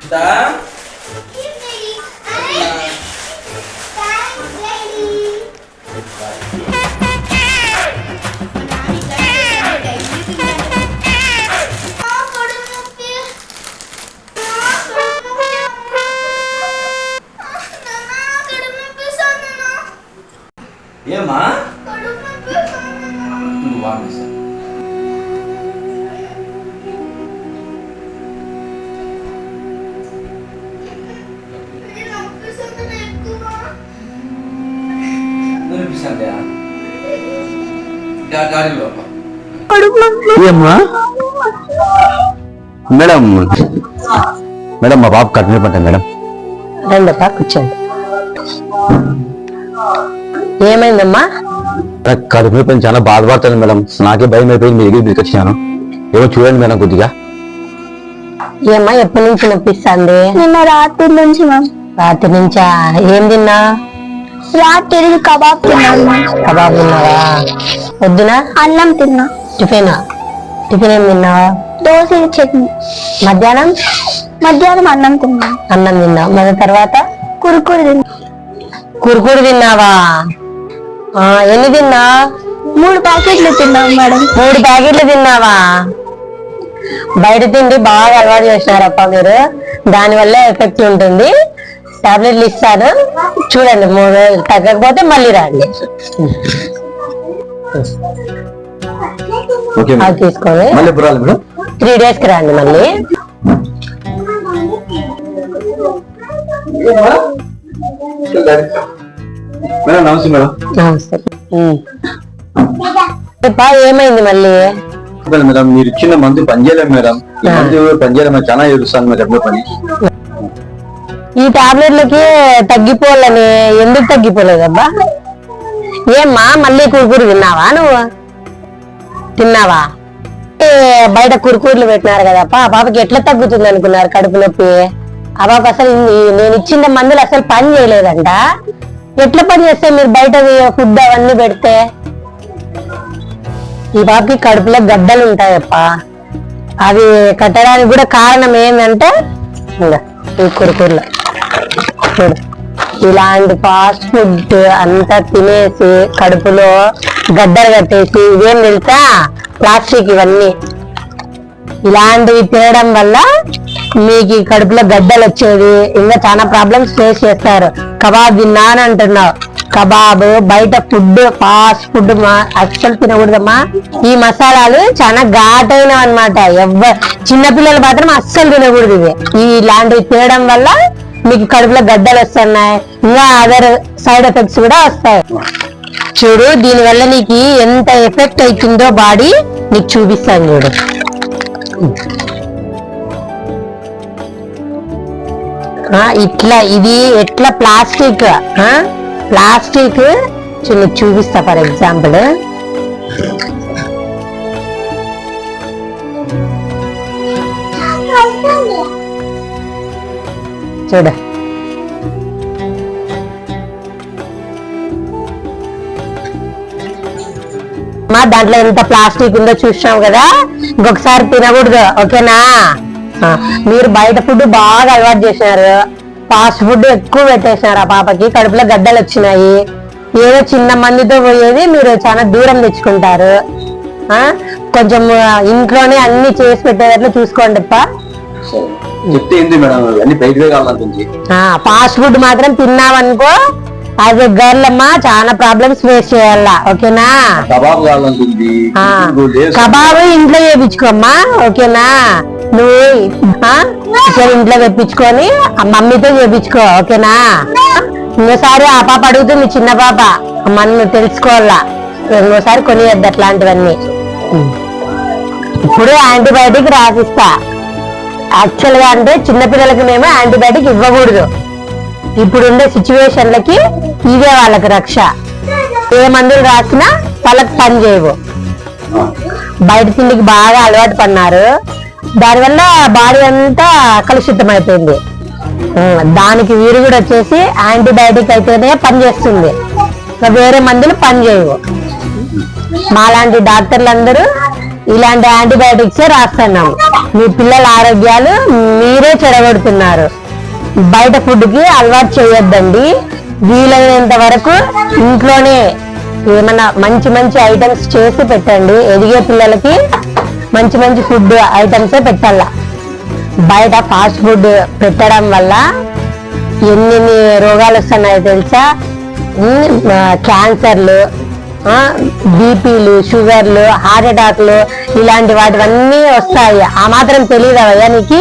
ఏమా madam madam మా బాబు కట్టిన పట్ట మేడం రండప్పా కూర్చోండి. ఏమైందమ్మా? కడుపు నొప్పి చాలా బాధపడతాను మేడం. నాకే భయం అయిపోయింది. మీ దగ్గర తీసుకొచ్చాను. ఏమో చూడండి మేడం కొద్దిగా. ఏమ్మా ఎప్పటి నుంచి నొప్పిస్తుంది? నిన్న రాత్రి నుంచి మ్యామ్. రాత్రి నుంచా? ఏం తిన్నా? రాత్రి కబాబ్ తిన్నాను. కబాబ్ తిన్నావా? పొద్దున అన్నం తిన్నా. టిఫిన్ ఏం తిన్నావా? దోశ చట్నీ. మధ్యాహ్నం అన్నం తిన్నా. అన్నం తిన్నావు. మరి తర్వాత కురుకురు తిన్నా. కురుకురు తిన్నావా? ఎన్ని తిన్నా? 3 ప్యాకెట్లు తిన్నాం మేడం. 3 ప్యాకెట్లు తిన్నావా? బయట తిండి బాగా అలవాటు చేసినారప్ప మీరు. దానివల్ల ఎఫెక్ట్ ఉంటుంది. టాబ్లెట్లు ఇస్తాను చూడండి. 3 రోజులు తగ్గకపోతే మళ్ళీ రండి. అది తీసుకోండి. 3 days కి రండి మళ్ళీ. నమస్తే మేడం. నమస్తే. ఏమైంది మళ్ళీ? మేడం మీరు ఇచ్చిన మందు పనిచేయలేదు మేడం. ఈ మందు పనిచేయడం చాలా ఏడుస్తాను మేడం పని. ఈ టాబ్లెట్లకి తగ్గిపోవాలని ఎందుకు తగ్గిపోలేదబ్బా? ఏమ్మా మళ్ళీ కురుకురు తిన్నావా? నువ్వు తిన్నావా? బయట కురుకూరులు పెట్టినారు కదప్ప. ఆ పాపకి ఎట్లా తగ్గుతుంది అనుకున్నారు కడుపు నొప్పి? ఆ పాప అసలు నేను ఇచ్చిన మందులు అసలు పని చేయలేదంట. ఎట్లా పని చేస్తే మీరు బయట ఫుడ్ అవన్నీ పెడితే? ఈ పాపకి కడుపులో గడ్డలు ఉంటాయప్ప. అవి కట్టడానికి కూడా కారణం ఏంటంటే ఈ కురుకూరులు. చూడు, ఇలాంటి ఫాస్ట్ ఫుడ్ అంతా తినేసి కడుపులో గడ్డలు కట్టేసి ఇవేం తెలుసా? ప్లాస్టిక్. ఇవన్నీ ఇలాంటివి తినడం వల్ల మీకు కడుపులో గడ్డలు వచ్చేది, ఇంకా చాలా ప్రాబ్లమ్స్ ఫేస్ చేస్తారు. కబాబ్ తిన్నా అని అంటున్నావు. కబాబ్ బయట ఫుడ్ ఫాస్ట్ ఫుడ్ అస్సలు తినకూడదమ్మా. ఈ మసాలాలు చాలా ఘాటైనవి అనమాట. చిన్నపిల్లలు మాత్రం అస్సలు తినకూడదు. ఇలాంటివి తినడం వల్ల మీకు కడుపులో గడ్డలు వస్తున్నాయి. ఇంకా అదర్ సైడ్ ఎఫెక్ట్స్ కూడా వస్తాయి. చూడు, దీనివల్ల నీకు ఎంత ఎఫెక్ట్ అవుతుందో బాడీ నీకు చూపిస్తాను. చూడు, ఇట్లా ఇది ఎట్లా ప్లాస్టిక్ చూపిస్తా. ఫర్ ఎగ్జాంపుల్ చూడ, దాంట్లో ఎంత ప్లాస్టిక్ ఉందో చూసినావు కదా. ఇంకొకసారి తినకూడదు, ఓకేనా? మీరు బయట ఫుడ్ బాగా అలవాటు చేసినారు. ఫాస్ట్ ఫుడ్ ఎక్కువ పెట్టేసినారు. ఆ పాపకి కడుపులో గడ్డలు వచ్చినాయి. ఏదో చిన్న మందితో పోయేది మీరు చాలా దూరం తెచ్చుకుంటారు. కొంచెం ఇంట్లోనే అన్ని చేసి పెట్టేటట్లు చూసుకోండి. ఫాస్ట్ ఫుడ్ మాత్రం తిన్నావనుకో, యాజ్ ఎ గర్ల్ అమ్మా చాలా ప్రాబ్లమ్స్ ఫేస్ చేయాల, ఓకేనా? కబాబు ఇంట్లో చేయించుకోమ్మా, ఓకేనా? నువ్వు ఇంట్లో తెప్పించుకొని మమ్మీతో చేయించుకో, ఓకేనా? ఇంకోసారి ఆ పాప అడుగుతుంది, చిన్న పాప, మనం తెలుసుకోవాలా. ఇంకోసారి కొనియద్దు అట్లాంటివన్నీ. ఇప్పుడు యాంటీబయాటిక్ రాసిస్తా. యాక్చువల్ గా అంటే చిన్నపిల్లలకి మేము యాంటీబయాటిక్ ఇవ్వకూడదు. ఇప్పుడుండే సిచ్యువేషన్లకి ఇవే వాళ్ళకి రక్ష. ఏ మందులు రాసినా వాళ్ళకి పని చేయవు. బయట తిండికి బాగా అలవాటు పడినారు. దానివల్ల బాడీ అంతా కలుషితం అయిపోయింది. దానికి వీరు కూడా వచ్చేసి యాంటీబయాటిక్ అయితేనే పని చేస్తుంది, వేరే మందులు పని చేయవు. మాలాంటి డాక్టర్లు అందరూ ఇలాంటి యాంటీబయాటిక్స్ రాస్తున్నాం. మీ పిల్లల ఆరోగ్యాలు మీరే చెడగొడుతున్నారు. బయట ఫుడ్ కి అలవాటు చేయొద్దండి. వీలైనంత వరకు ఇంట్లోనే ఏమన్నా మంచి మంచి ఐటమ్స్ చేసి పెట్టండి. ఎదిగే పిల్లలకి మంచి మంచి ఫుడ్ ఐటమ్సే పెట్టాల. బయట ఫాస్ట్ ఫుడ్ పెట్టడం వల్ల ఎన్ని రోగాలు వస్తున్నాయో తెలుసా? క్యాన్సర్లు, బీపీలు, షుగర్లు, హార్ట్ అటాక్లు ఇలాంటి వాటివన్నీ వస్తాయి. ఆ మాత్రం తెలియదవయ్యా నీకు?